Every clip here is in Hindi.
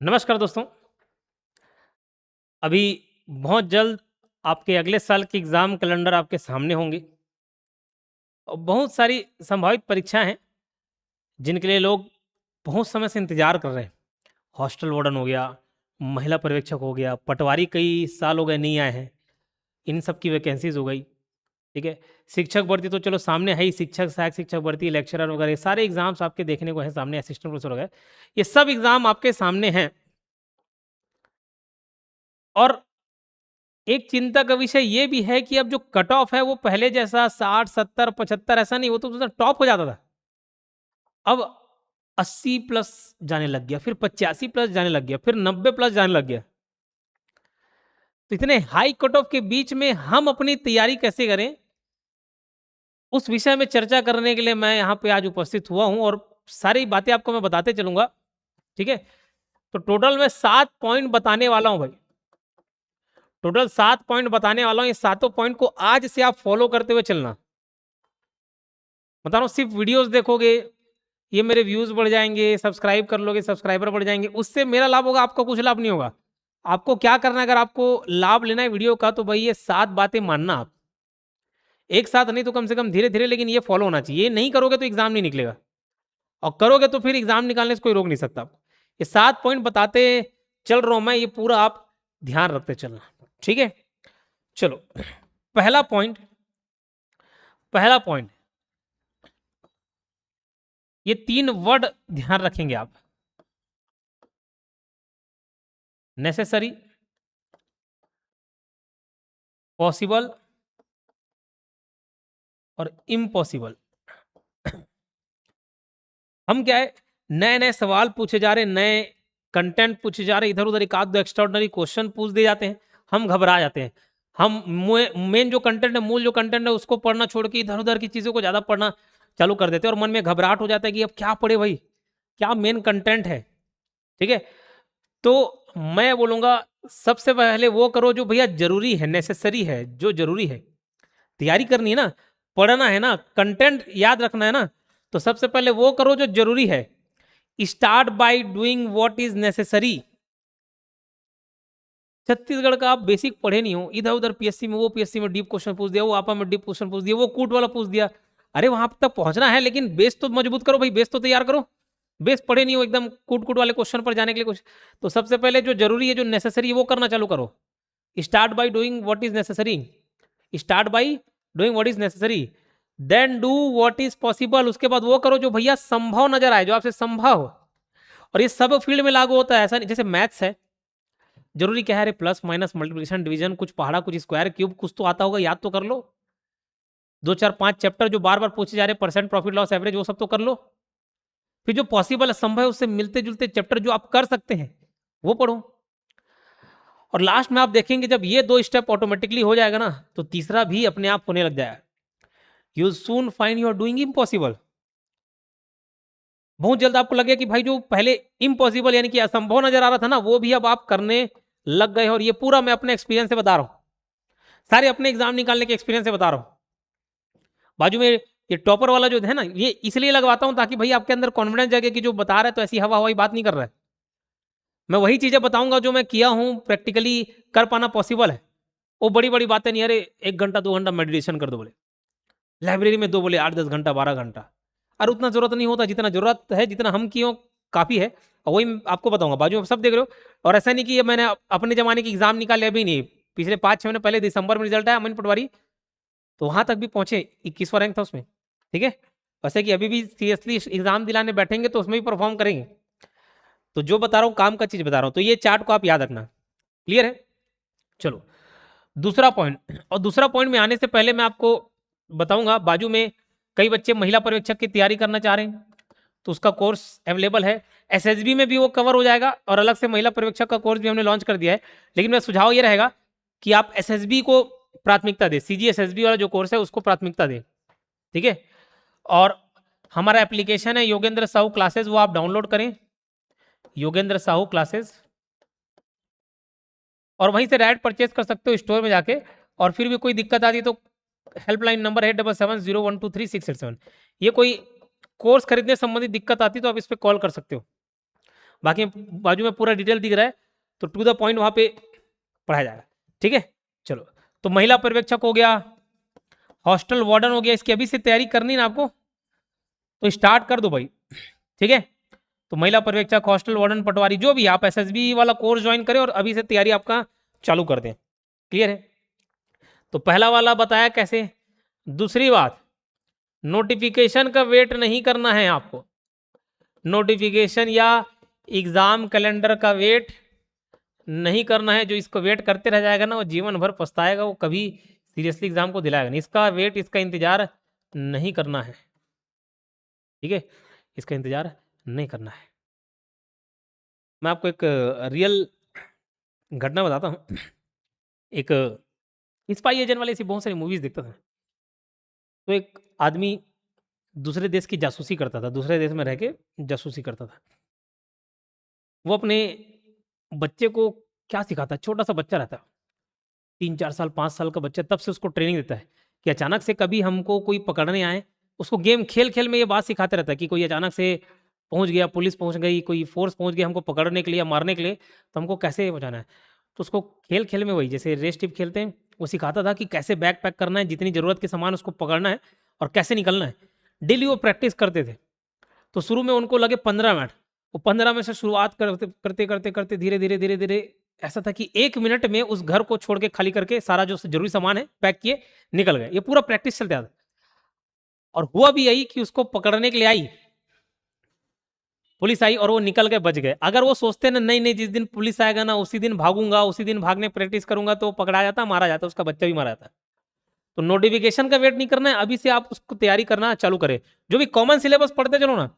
नमस्कार दोस्तों। अभी बहुत जल्द आपके अगले साल के एग्ज़ाम कैलेंडर आपके सामने होंगे और बहुत सारी संभावित परीक्षाएँ हैं, जिनके लिए लोग बहुत समय से इंतज़ार कर रहे हैं। हॉस्टल वार्डन हो गया, महिला पर्यवेक्षक हो गया, पटवारी कई साल हो गए नहीं आए हैं, इन सब की वैकेंसीज़ हो गई, ठीक है? शिक्षक भर्ती तो चलो सामने है ही, शिक्षक, सहायक शिक्षक भर्ती, लेक्चरर वगैरह, ये सारे एग्ज़ाम्स आपके देखने को हैं सामने, असिस्टेंट प्रोफ़ेसर वगैरह, ये सब एग्ज़ाम आपके सामने हैं और एक चिंता का विषय ये भी है कि अब जो कट ऑफ है वो पहले जैसा 60, 70, 75 ऐसा नहीं, वो तो टॉप हो जाता था। अब 80 प्लस जाने लग गया, फिर 85 प्लस जाने लग गया, फिर 90 प्लस जाने लग गया। तो इतने हाई कट ऑफ के बीच में हम अपनी तैयारी कैसे करें, उस विषय में चर्चा करने के लिए मैं यहाँ पे आज उपस्थित हुआ हूँ और सारी बातें आपको मैं बताते चलूँगा, ठीक है? तो टोटल मैं 7 पॉइंट बताने वाला हूँ भाई। टोटल 7 पॉइंट बताने वाला हूँ, ये सातों पॉइंट को आज से आप फॉलो करते हुए चलना। बता रहा हूँ सिर्फ वीडियोज़ देखोगे, ये मेरे व्यूज़ बढ़ जाएँगे, सब्सक्राइब कर लोगे, सब्सक्राइबर बढ़ जाएँगे, उससे मेरा लाभ होगा, आपका कुछ लाभ नहीं होगा। आपको क्या करना है, अगर आपको लाभ लेना है वीडियो का, तो भई ये 7 बातें मानना आप। एक साथ नहीं तो कम से कम धीरे-धीरे, लेकिन ये फॉलो होना चाहिए। ये नहीं करोगे तो एग्ज़ाम नहीं निकलेगा और करोगे तो फिर एग्ज़ाम निकालने से कोई रोक नहीं सकता आपको। ये 7 पॉइंट बताते चल रहा हूँ मैं, ये पूरा आप ध्यान रखते चलना, ठीक है? चलो, पहला पॉइंट पहला पॉइंट, ये 3 वर्ड ध्यान रखेंगे आप, नेसेसरी, पॉसिबल और इम्पॉसिबल। हम क्या है, नए-नए सवाल पूछे जा रहे हैं, नए कंटेंट पूछे जा रहे हैं, इधर-उधर एक आध 2 एक्स्ट्राऑर्डिनरी क्वेश्चन पूछ दिए जाते हैं, हम घबरा जाते हैं। हम मेन जो कंटेंट है, मूल जो कंटेंट है, उसको पढ़ना छोड़ के इधर-उधर की चीज़ों को ज़्यादा पढ़ना चालू कर देते हैं और मन में घबराहट हो जाता है कि अब क्या पढ़े भई? क्या मेन कंटेंट है? ठीक है? तो मैं बोलूँगा सबसे पहले वो करो जो भैया ज़रूरी है, नेसेसरी है, जो ज़रूरी है। तैयारी करनी है ना, पढ़ना है ना, कंटेंट याद रखना है ना, तो सबसे पहले वो करो जो ज़रूरी है। Start by doing what is necessary. Chhattisgarh का आप बेसिक पढ़े नहीं हो, इधर-उधर पीएससी में, वो पीएससी में डीप क्वेश्चन पूछ दिया, वो आपा में डीप क्वेश्चन पूछ दिया, वो कूट वाला पूछ दिया। अरे वहाँ तक पहुँचना है, लेकिन बेस तो मजबूत करो भाई, बेस तो तैयार करो। बेस पढ़े नहीं हो, एकदम कूट-कूट वाले क्वेश्चन पर जाने के लिए कुछ, तो सबसे पहले जो ज़रूरी है, जो नेसेसरी है, वो करना चालू करो। Start by doing what is necessary. Start by doing what is necessary, then do what is possible. उसके बाद वो करो जो भैया संभव नज़र आए, जो आपसे संभव हो। और ये सब फील्ड में लागू होता है, ऐसा नहीं, जैसे मैथ्स है, ज़रूरी क्या है, अरे प्लस, माइनस, मल्टीप्लिकेशन, डिवीज़न, कुछ पहाड़ा, कुछ स्क्वायर, क्यूब, कुछ तो आता होगा, याद तो कर लो। 2, 4, 5 चैप्टर जो बार-बार पूछे जा रहे हैं, परसेंट, प्रॉफिट, लॉस, एवरेज, वो सब तो कर लो। फिर जो पॉसिबल है, संभव है, उससे मिलते-जुलते चैप्टर जो आप कर सकते हैं, वो पढ़ो। और लास्ट में आप देखेंगे जब ये 2 स्टेप ऑटोमैटिकली हो जाएगा ना, तो तीसरा भी अपने आप होने लग जाएगा। You will soon find you are doing impossible. बहुत जल्द आपको लगेगा कि भाई जो पहले इम्पॉसिबल यानी कि असंभव नज़र आ रहा था ना, वो भी अब आप करने लग गए हो, और ये पूरा मैं अपने एक्सपीरियंस से बता रहा हूँ। सारे अपने एग्ज़ाम निकालने के एक्सपीरियंस से बता रहा हूँ। बाजू में ये टॉपर वाला जो है ना, ये इसलिए लगवाता हूँ ताकि भई आपके अंदर कॉन्फिडेंस जागे कि जो बता रहा है तो ऐसी हवा-हवाई बात नहीं कर रहा है। मैं वही चीज़ें बताऊँगा जो मैं किया हूँ, प्रैक्टिकली कर पाना पॉसिबल है। वो बड़ी-बड़ी बातें नहीं, अरे 1 घंटा 2 घंटा मेडिटेशन कर दो बोले। लाइब्रेरी में 2 बोले 8-10 घंटा 12 घंटा। अरे उतना ज़रूरत नहीं होता, जितना ज़रूरत है, जितना हम किए हों काफ़ी है। और वही मैं आपको बताऊँगा, बाजू में सब देख रहे हो। और ऐसा नहीं कि ये मैंने अपने ज़माने के एग्ज़ाम निकाले, अभी नहीं। पिछले 5-6 महीने पहले दिसंबर में रिज़ल्ट आया अमन पटवारी, तो वहाँ तक भी पहुँचे, 21वाँ रैंक था उसमें, ठीक है? वैसे कि अभी भी सीरियसली एग्ज़ाम दिलाने बैठेंगे तो उसमें भी परफ़ॉर्म करेंगे। तो जो बता रहा हूँ काम का चीज़ बता रहा हूँ। तो ये चार्ट को आप याद रखना। क्लियर है? चलो, दूसरा पॉइंट, और दूसरा पॉइंट में आने से पहले मैं आपको बताऊँगा, बाजू में कई बच्चे महिला पर्यवेक्षक की तैयारी करना चाह रहे हैं, तो उसका कोर्स अवेलेबल है। एसएसबी में भी वो कवर हो जाएगा और अलग से महिला पर्यवेक्षक का कोर्स भी हमने लॉन्च कर दिया है। लेकिन मेरा सुझाव ये रहेगा कि आप एसएसबी को प्राथमिकता दें, सीजी एसएसबी वाला जो कोर्स है उसको प्राथमिकता दें, ठीक है? और हमारा एप्लीकेशन है योगेंद्र साहू क्लासेस, वो आप डाउनलोड करें, योगेंद्र साहू क्लासेस, और वहीं से डायरेक्ट परचेज़ कर सकते हो स्टोर में जाके। और फिर भी कोई दिक्कत आती है तो हेल्पलाइन नंबर है 7770123687। ये कोई कोर्स खरीदने संबंधित दिक्कत आती है तो आप इस पे कॉल कर सकते हो। बाकी बाजू में पूरा डिटेल दिख रहा है, तो टू द पॉइंट वहां पे पढ़ाया जाएगा। ठीक है, चलो। तो महिला पर्यवेक्षक हो गया, हॉस्टल वार्डन हो गया, इसकी अभी से तैयारी करनी ना आपको, तो स्टार्ट कर दो भाई। ठीक है, तो महिला पर्यवेक्षक, हॉस्टल वार्डन, पटवारी, जो भी आप एसएसबी वाला कोर्स ज्वाइन करें और अभी से तैयारी आपका चालू कर दें। क्लियर है? तो पहला वाला बताया कैसे। दूसरी बात, नोटिफिकेशन का वेट नहीं करना है आपको। नोटिफिकेशन या एग्जाम कैलेंडर का वेट नहीं करना है। जो इसको वेट करते रह जाएगा ना, वो जीवन भर पछताएगा, वो कभी सीरियसली एग्जाम को दिलाएगा नहीं। इसका वेट, इसका इंतजार नहीं करना है। ठीक है, इसका इंतजार नहीं करना है। मैं आपको एक रियल घटना बताता हूँ। एक स्पाई एजेंट वाली ऐसी बहुत सारी मूवीज देखता था। तो एक आदमी दूसरे देश की जासूसी करता था, दूसरे देश में रह के जासूसी करता था। वो अपने बच्चे को क्या सिखाता है, छोटा सा बच्चा रहता है, 3-4 साल 5 साल का बच्चा, तब से उसको ट्रेनिंग देता है कि अचानक से कभी हमको कोई पकड़ने आए, उसको गेम खेल खेल में ये बात सिखाते रहता है कि कोई अचानक से पहुंच गया, पुलिस पहुंच गई, कोई फोर्स पहुंच गया हमको पकड़ने के लिए या मारने के लिए, तो हमको कैसे बचाना है। तो उसको खेल खेल में, वही जैसे रेस टिप खेलते हैं, वो सिखाता था कि कैसे बैग पैक करना है, जितनी ज़रूरत के सामान उसको पकड़ना है और कैसे निकलना है। डेली वो प्रैक्टिस करते थे। तो शुरू में उनको लगे 15 मिनट, वो 15 में से शुरुआत करते करते करते करते धीरे धीरे धीरे धीरे ऐसा था कि 1 मिनट में उस घर को छोड़ के, खाली करके, सारा जो जरूरी सामान है पैक किए, निकल गए। ये पूरा प्रैक्टिस चलता था। और हुआ भी यही कि उसको पकड़ने के लिए आई पुलिस, आई और वो निकल के बच गए। अगर वो सोचते ना, नहीं नहीं जिस दिन पुलिस आएगा ना उसी दिन भागूंगा, उसी दिन भागने प्रैक्टिस करूंगा, तो पकड़ा जाता, मारा जाता, उसका बच्चा भी मारा जाता। तो नोटिफिकेशन का वेट नहीं करना है, अभी से आप उसको तैयारी करना चालू करें। जो भी कॉमन सिलेबस पढ़ते चलो ना।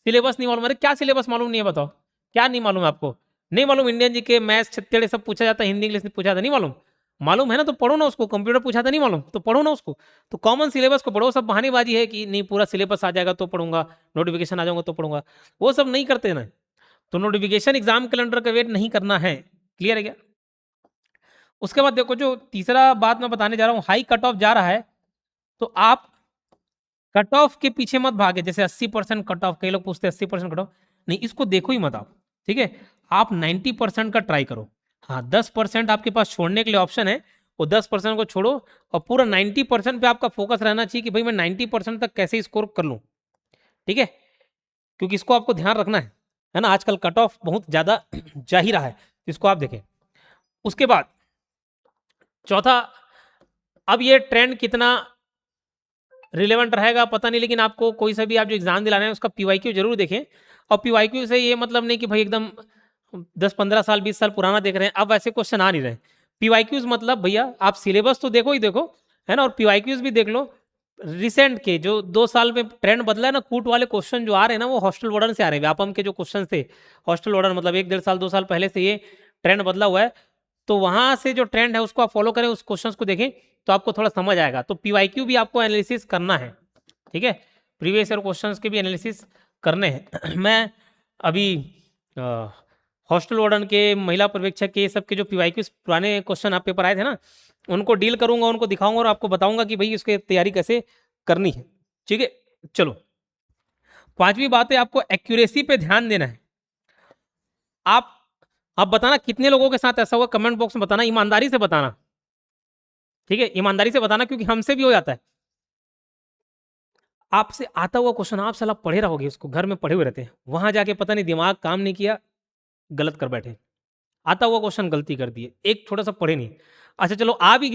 सिलेबस नहीं मालूम, अरे क्या सिलेबस मालूम नहीं है, बताओ क्या नहीं मालूम है आपको? नहीं मालूम, इंडियन जी के मैथ्स छत्तेड़े सब पूछा जाता है, हिंदी इंग्लिश पूछा जाता, नहीं मालूम? मालूम है ना तो पढ़ो ना उसको। कंप्यूटर पूछा था, नहीं मालूम तो पढ़ो ना उसको। तो कॉमन सिलेबस को पढ़ो। सब बहानेबाजी है कि नहीं पूरा सिलेबस आ जाएगा तो पढ़ूंगा, नोटिफिकेशन आ जाऊंगा तो पढ़ूंगा, वो सब नहीं करते ना। तो नोटिफिकेशन एग्जाम कैलेंडर का वेट नहीं करना है। क्लियर है क्या? उसके बाद देखो, जो तीसरा बात मैं बताने जा रहा हूँ, हाई कट ऑफ जा रहा है, तो आप कट ऑफ के पीछे मत भागे। जैसे 80% कट ऑफ, कई लोग पूछते हैं 80% कट ऑफ, नहीं, इसको देखो ही मत आप। ठीक है, आप 90% का ट्राई करो। हाँ, 10% आपके पास छोड़ने के लिए ऑप्शन है, वो 10% को छोड़ो और पूरा 90% पे आपका फोकस रहना चाहिए कि भाई मैं 90% तक कैसे स्कोर कर लूँ। ठीक है, क्योंकि इसको आपको ध्यान रखना है ना। आजकल कट ऑफ बहुत ज़्यादा जा ही रहा है, इसको आप देखें। उसके बाद चौथा, अब ये ट्रेंड कितना रिलेवेंट रहेगा पता नहीं, लेकिन आपको कोई सा भी आप जो एग्जाम दिला रहे हैं उसका पीवाईक्यू जरूर देखें। और पीवाईक्यू से ये मतलब नहीं कि भाई एकदम 10-15 साल 20 साल पुराना देख रहे हैं, अब ऐसे क्वेश्चन आ नहीं रहे। पीवाईक्यूज मतलब भैया आप सिलेबस तो देखो ही देखो, है ना, और पीवाईक्यूज भी देख लो। रिसेंट के जो 2 साल में ट्रेंड बदला है ना, कूट वाले क्वेश्चन जो आ रहे हैं ना, वो हॉस्टल वार्डन से आ रहे हैं। व्यापम के जो क्वेश्चन थे हॉस्टल वार्डन, मतलब 1-1.5 साल 2 साल पहले से ये ट्रेंड बदला हुआ है। तो वहां से जो ट्रेंड है उसको आप फॉलो करें, उस क्वेश्चन को देखें, तो आपको थोड़ा समझ आएगा। तो पीवाईक्यू भी आपको एनालिसिस करना है। ठीक है, प्रीवियस ईयर क्वेश्चंस के भी एनालिसिस करने हैं। मैं अभी हॉस्टल वार्डन के, महिला पर्यवेक्षक के, सब के जो पीवाईक्यू पुराने क्वेश्चन आप पेपर आए थे ना, उनको डील करूंगा, उनको दिखाऊंगा और आपको बताऊंगा कि भाई उसकी तैयारी कैसे करनी है। ठीक है, चलो। पांचवी बात है, आपको एक्यूरेसी पे ध्यान देना है। आप बताना कितने लोगों के साथ ऐसा हुआ, कमेंट बॉक्स में बताना, ईमानदारी से बताना। ठीक है, ईमानदारी से बताना, क्योंकि हमसे भी हो जाता है। आपसे आता हुआ क्वेश्चन आप साला पढ़े रहोगे, उसको घर में पढ़े हुए रहते हैं, वहां जाके पता नहीं दिमाग काम नहीं किया, गलत कर बैठे, आता हुआ क्वेश्चन गलती कर दिए, एक छोटा सा पढ़े नहीं। अच्छा चलो, आ भी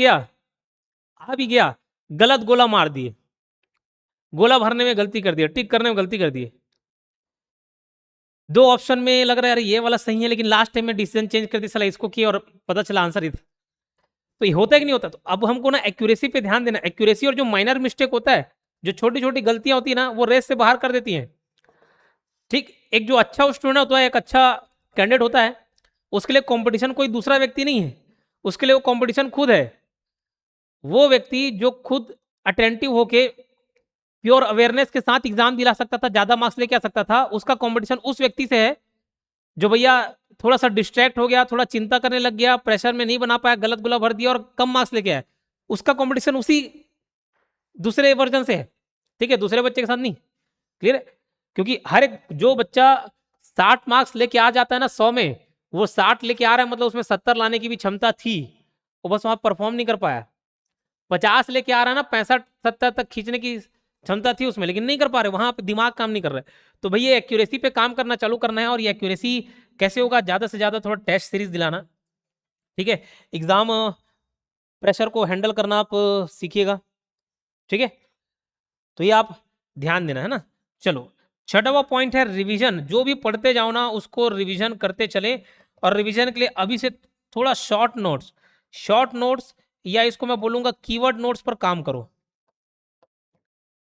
गया, गलत गोला मार दिए, गोला भरने में गलती कर दिया, टिक करने में गलती कर दिए। 2 ऑप्शन में लग रहा है यार ये वाला सही है, लेकिन लास्ट टाइम में डिसीजन चेंज कर दी, साला इसको किया और पता चला आंसर इधर। तो ये होता है कि नहीं होता? तो अब हमको ना एक्यूरेसी पे ध्यान देना। एक्यूरेसी और जो माइनर मिस्टेक होता है, जो छोटी छोटी गलतियां होती है ना, वो रेस से बाहर कर देती हैं। ठीक, एक जो अच्छा स्टूडेंट होता है, एक अच्छा कैंडिडेट होता है, उसके लिए कंपटीशन कोई दूसरा व्यक्ति नहीं है, उसके लिए वो कंपटीशन खुद है। वो व्यक्ति जो खुद अटेंटिव होके प्योर अवेयरनेस के साथ एग्जाम दिला सकता था, ज्यादा मार्क्स लेके आ सकता था, उसका कंपटीशन उस व्यक्ति से है जो भैया थोड़ा सा डिस्ट्रैक्ट हो गया, थोड़ा चिंता करने लग गया, प्रेशर में नहीं बना पाया, गलत गुला भर दिया और कम मार्क्स लेके आया। उसका कंपटीशन उसी दूसरे वर्जन से है। ठीक है, दूसरे बच्चे के साथ नहीं। क्लियर है? क्योंकि हर एक जो बच्चा 60 मार्क्स लेके आ जाता है ना 100 में, वो 60 लेके आ रहा है मतलब उसमें 70 लाने की भी क्षमता थी, वो बस वहां परफॉर्म नहीं कर पाया। 50 लेके आ रहा है ना 65-70 तक खींचने की क्षमता थी उसमें, लेकिन नहीं कर पा रहे, वहां पे दिमाग काम नहीं कर रहा है। तो भैया एक्यूरेसी पे काम करना चालू करना है, और ये एक्यूरेसी कैसे होगा, ज्यादा से ज्यादा थोड़ा टेस्ट सीरीज दिलाना, ठीक है। एग्जाम प्रेशर को हैंडल करना आप सीखिएगा, ठीक है। तो ये आप ध्यान देना है ना। चलो, छठवां पॉइंट है रिवीजन। जो भी पढ़ते जाओ ना उसको रिवीजन करते चले, और रिवीजन के लिए अभी से थोड़ा शॉर्ट नोट्स या इसको मैं बोलूंगा कीवर्ड नोट्स पर काम करो।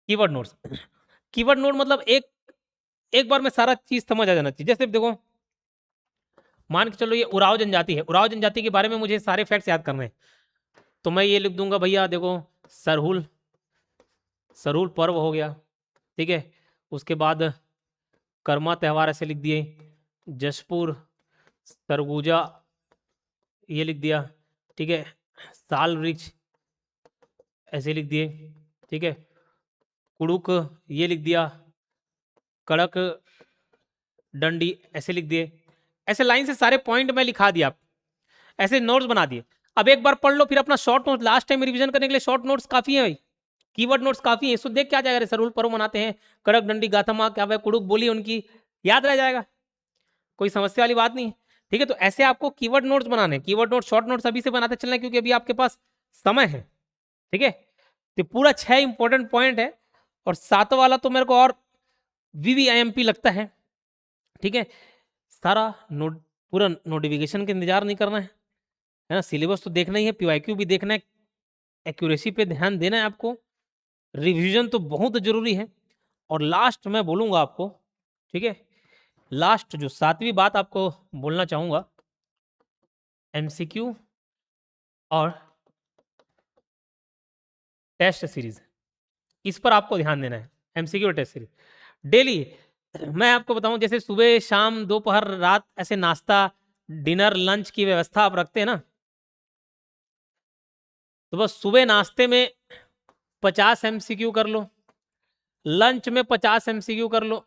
कीवर्ड नोट्स, कीवर्ड नोट मतलब एक बार में सारा चीज समझ आ जाना चाहिए। जैसे देखो, मान के चलो ये उराव जनजाति है, उराव जनजाति के बारे में मुझे सारे फैक्ट्स याद करने हैं, तो मैं ये लिख दूंगा भैया देखो, सरहुल सरहुल पर्व हो गया, ठीक है। उसके बाद कर्मा त्यौहार ऐसे लिख दिए, जशपुर सरगुजा ये लिख दिया, ठीक है। साल वृक्ष ऐसे लिख दिए, ठीक है। कुड़ुक ये लिख दिया, कड़क डंडी ऐसे लिख दिए। ऐसे लाइन से सारे पॉइंट में लिखा दिया, ऐसे नोट्स बना दिए। अब एक बार पढ़ लो, फिर अपना short note last time revision करने के लिए शॉर्ट नोट्स काफी है भाई, कीवर्ड नोट्स काफी है। इसको देख क्या जाएगा, सरहुल पर्व मनाते हैं, कड़क डंडी गाथा माँ क्या है, कुड़ुक बोली उनकी, याद रह जाएगा, कोई समस्या वाली बात नहीं, ठीक है। तो ऐसे आपको कीवर्ड नोट्स बनाने, कीवर्ड नोट शॉर्ट नोट्स अभी से बनाते चलना है, क्योंकि अभी आपके पास समय है, ठीक है। तो पूरा 6 इंपॉर्टेंट पॉइंट है, और 7 वाला तो मेरे को और वीवीआईएमपी लगता है, ठीक है। सारा नोट पूरा नोटिफिकेशन का इंतजार नहीं करना है ना, सिलेबस तो देखना ही है, पीवाईक्यू भी देखना है, एक्यूरेसी पे ध्यान देना है आपको, रिवीजन तो बहुत जरूरी है। और लास्ट मैं बोलूंगा आपको, ठीक है, लास्ट जो 7वीं बात आपको बोलना चाहूंगा, एमसीक्यू और टेस्ट सीरीज, इस पर आपको ध्यान देना है। एमसीक्यू और टेस्ट सीरीज डेली, मैं आपको बताऊं, जैसे सुबह शाम दोपहर रात ऐसे नाश्ता डिनर लंच की व्यवस्था आप रखते हैं ना, तो बस सुबह नाश्ते में 50 एमसीक्यू कर लो, लंच में 50 एमसीक्यू कर लो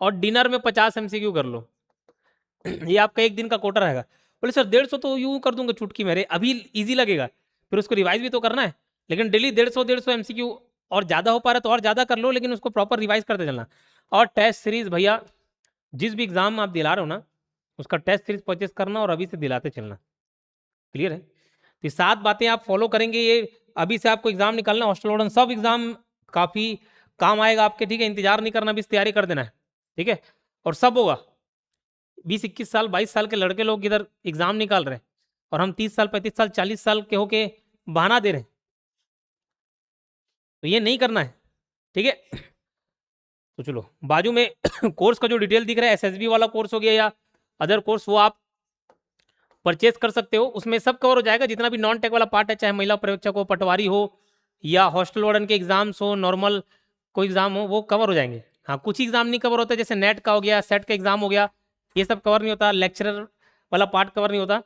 और डिनर में 50 एमसीक्यू कर लो। ये आपका एक दिन का कोटा रहेगा। बोले सर 150 तो यूं कर दूंगा चुटकी मेरे, अभी इजी लगेगा, फिर उसको रिवाइज भी तो करना है, लेकिन डेली 150 एमसीक्यू, और ज़्यादा हो पा रहा है तो और ज़्यादा कर लो, लेकिन उसको प्रॉपर रिवाइज करते चलना। और टेस्ट सीरीज भैया, जिस भी एग्जाम आप दिला रहे हो ना, उसका टेस्ट सीरीज परचेस करना और अभी से दिलाते चलना, क्लियर है। तो 7 बातें आप फॉलो करेंगे, ये अभी से आपको एग्जाम निकालना, हॉस्टल वार्डन सब एग्जाम काफ़ी काम आएगा आपके, ठीक है। इंतजार नहीं करना, अभी तैयारी कर देना है, ठीक है। और सब होगा, 20-21 साल 22 साल के लड़के लोग इधर एग्जाम निकाल रहे हैं, और हम 30 साल 35 साल 40 साल के होके बहाना दे रहे हैं, तो ये नहीं करना है, ठीक है। तो चलो, बाजू में कोर्स का जो डिटेल दिख रहा है, एसएसबी वाला कोर्स हो गया या अदर कोर्स, वो आप परचेज कर सकते हो, उसमें सब कवर हो जाएगा, जितना भी नॉन टेक वाला पार्ट है, चाहे महिला पर्यवेक्षक हो, पटवारी हो, या हॉस्टल वार्डन के एग्जाम्स हो, नॉर्मल कोई एग्जाम हो, वो कवर हो जाएंगे। हाँ, कुछ एग्जाम नहीं कवर होता, जैसे नेट का हो गया, सेट का एग्जाम हो गया, ये सब कवर नहीं होता, लेक्चरर वाला पार्ट कवर नहीं होता,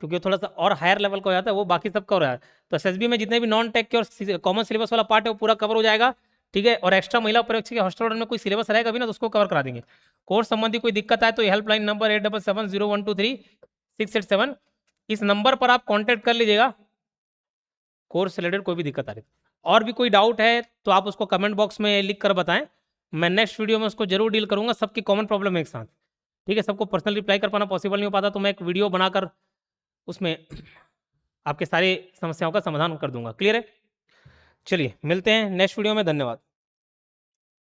क्योंकि थोड़ा सा और हायर लेवल का हो जाता है, वो बाकी सब कवर है। तो एसएसबी में जितने भी नॉन टेक के और कॉमन सिलेबस वाला पार्ट है, वो पूरा कवर हो जाएगा, ठीक है। और एक्स्ट्रा महिला पर्यवेक्षक के हॉस्टल वार्डन में कोई सिलेबस रहेगा भी ना, तो उसको कवर करा देंगे। कोर्स संबंधी कोई दिक्कत आए तो हेल्पलाइन नंबर 8770123687, इस नंबर पर आप कांटेक्ट कर लीजिएगा, कोर्स से रिलेटेड कोई भी दिक्कत आ रही है। और भी कोई डाउट है तो आप उसको कमेंट बॉक्स में लिख कर बताएं, मैं नेक्स्ट वीडियो में उसको जरूर डील करूंगा, सबकी कॉमन प्रॉब्लम एक साथ, ठीक है। सबको पर्सनल रिप्लाई कर पाना पॉसिबल नहीं हो पाता, तो मैं एक वीडियो बनाकर उसमें आपके सारी समस्याओं का समाधान कर दूंगा, क्लियर है। चलिए मिलते हैं नेक्स्ट वीडियो में, धन्यवाद।